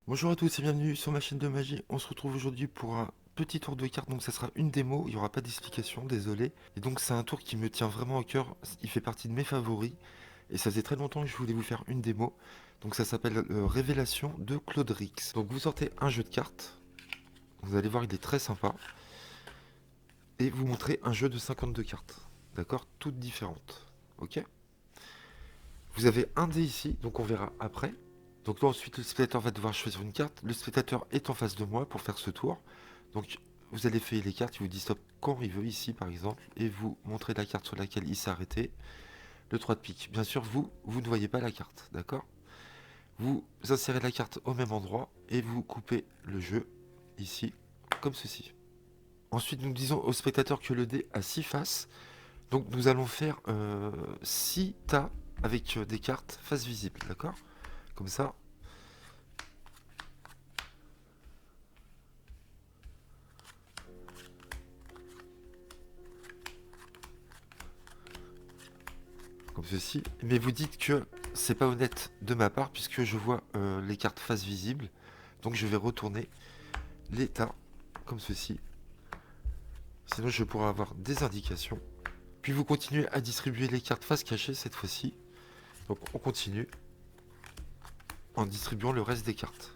Bonjour à tous et bienvenue sur ma chaîne de magie. On se retrouve aujourd'hui pour un petit tour de cartes. Donc ça sera une démo, il n'y aura pas d'explication, désolé. Et donc c'est un tour qui me tient vraiment au cœur. Il fait partie de mes favoris. Et ça faisait très longtemps que je voulais vous faire une démo. Donc ça s'appelle Révélation de Claude Rix. Donc vous sortez un jeu de cartes. Vous allez voir, il est très sympa. Et vous montrez un jeu de 52 cartes. D'accord? Toutes différentes. Ok? Vous avez un dé ici, donc on verra après. Donc là ensuite le spectateur va devoir choisir une carte. Le spectateur est en face de moi pour faire ce tour. Donc vous allez feuiller les cartes, il vous dit stop quand il veut ici par exemple. Et vous montrez la carte sur laquelle il s'est arrêté. Le 3 de pique. Bien sûr vous ne voyez pas la carte, d'accord? Vous insérez la carte au même endroit et vous coupez le jeu ici, comme ceci. Ensuite nous disons au spectateur que le dé a 6 faces. Donc nous allons faire 6 tas avec des cartes face visible, d'accord? Comme ça. Comme ceci. Mais vous dites que c'est pas honnête de ma part puisque je vois les cartes face visible. Donc je vais retourner l'état comme ceci. Sinon je pourrais avoir des indications. Puis vous continuez à distribuer les cartes face cachée cette fois-ci. Donc on continue en distribuant le reste des cartes.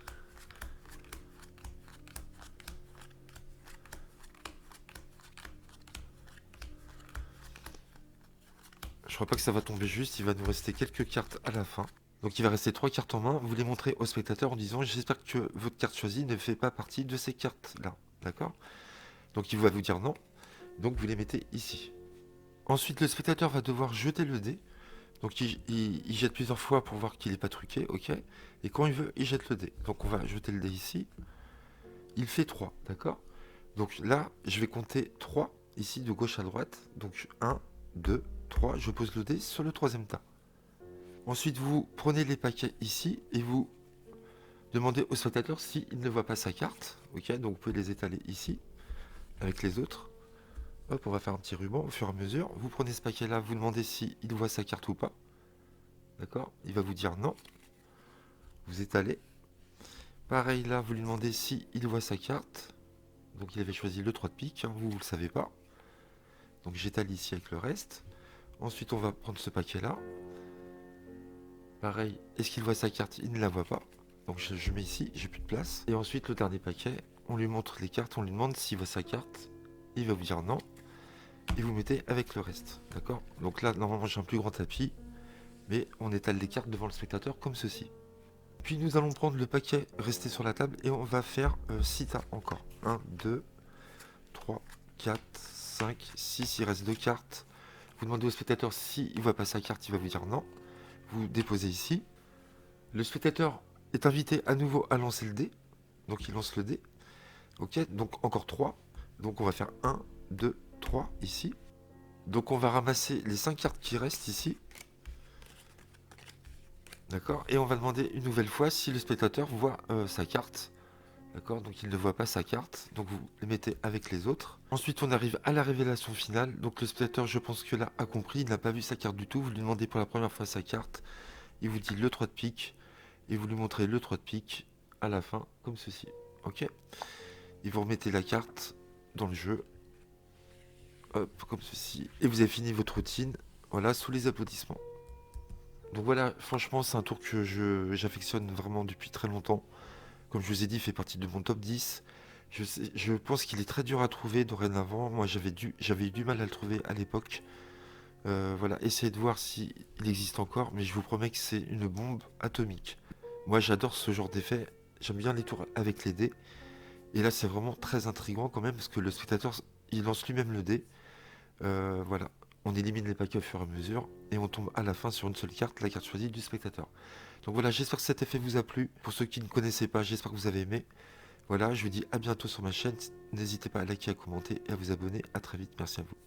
Je crois pas que ça va tomber juste, il va nous rester quelques cartes à la fin. Donc il va rester 3 cartes en main, vous les montrez au spectateur en disant j'espère que votre carte choisie ne fait pas partie de ces cartes là, d'accord? Donc il va vous dire non, donc vous les mettez ici. Ensuite le spectateur va devoir jeter le dé, donc il jette plusieurs fois pour voir qu'il n'est pas truqué, ok? Et quand il veut, il jette le dé. Donc on va jeter le dé ici, il fait 3, d'accord? Donc là, je vais compter 3 ici de gauche à droite, donc 1, 2, 3, je pose le dé sur le troisième tas. Ensuite, vous prenez les paquets ici et vous demandez au spectateur s'il ne voit pas sa carte. Ok, donc vous pouvez les étaler ici avec les autres. Hop, on va faire un petit ruban au fur et à mesure. Vous prenez ce paquet-là, vous demandez s'il voit sa carte ou pas. D'accord? Il va vous dire non. Vous étalez. Pareil là, vous lui demandez s'il voit sa carte. Donc il avait choisi le 3 de pique, hein, vous ne le savez pas. Donc j'étale ici avec le reste. Ensuite, on va prendre ce paquet-là. Pareil, est-ce qu'il voit sa carte? Il ne la voit pas. Donc je mets ici, j'ai plus de place. Et ensuite, le dernier paquet, on lui montre les cartes, on lui demande s'il voit sa carte. Il va vous dire non. Et vous mettez avec le reste. D'accord? Donc là, normalement, j'ai un plus grand tapis. Mais on étale les cartes devant le spectateur comme ceci. Puis nous allons prendre le paquet resté sur la table et on va faire 6 tas encore. 1, 2, 3, 4, 5, 6. Il reste 2 cartes. Vous demandez au spectateur s'il ne voit pas sa carte, il va vous dire non. Vous déposez ici. Le spectateur est invité à nouveau à lancer le dé. Donc il lance le dé. Ok, donc encore 3. Donc on va faire 1, 2, 3 ici. Donc on va ramasser les 5 cartes qui restent ici. D'accord? Et on va demander une nouvelle fois si le spectateur voit sa carte. D'accord? Donc il ne voit pas sa carte. Donc vous les mettez avec les autres. Ensuite on arrive à la révélation finale. Donc le spectateur, je pense que là a compris, il n'a pas vu sa carte du tout. Vous lui demandez pour la première fois sa carte. Il vous dit le 3 de pique. Et vous lui montrez le 3 de pique à la fin, comme ceci. Ok? Et vous remettez la carte dans le jeu. Hop, comme ceci. Et vous avez fini votre routine. Voilà, sous les applaudissements. Donc voilà, franchement, c'est un tour que j'affectionne vraiment depuis très longtemps. Comme je vous ai dit, il fait partie de mon top 10. Je pense qu'il est très dur à trouver dorénavant. Moi, j'avais eu du mal à le trouver à l'époque. Voilà, essayez de voir s'il existe encore, mais je vous promets que c'est une bombe atomique. Moi, j'adore ce genre d'effet. J'aime bien les tours avec les dés. Et là, c'est vraiment très intriguant quand même, parce que le spectateur, il lance lui-même le dé. Voilà, on élimine les paquets au fur et à mesure, et on tombe à la fin sur une seule carte, la carte choisie du spectateur. Donc voilà, j'espère que cet effet vous a plu. Pour ceux qui ne connaissaient pas, j'espère que vous avez aimé. Voilà, je vous dis à bientôt sur ma chaîne. N'hésitez pas à liker, à commenter et à vous abonner. À très vite, merci à vous.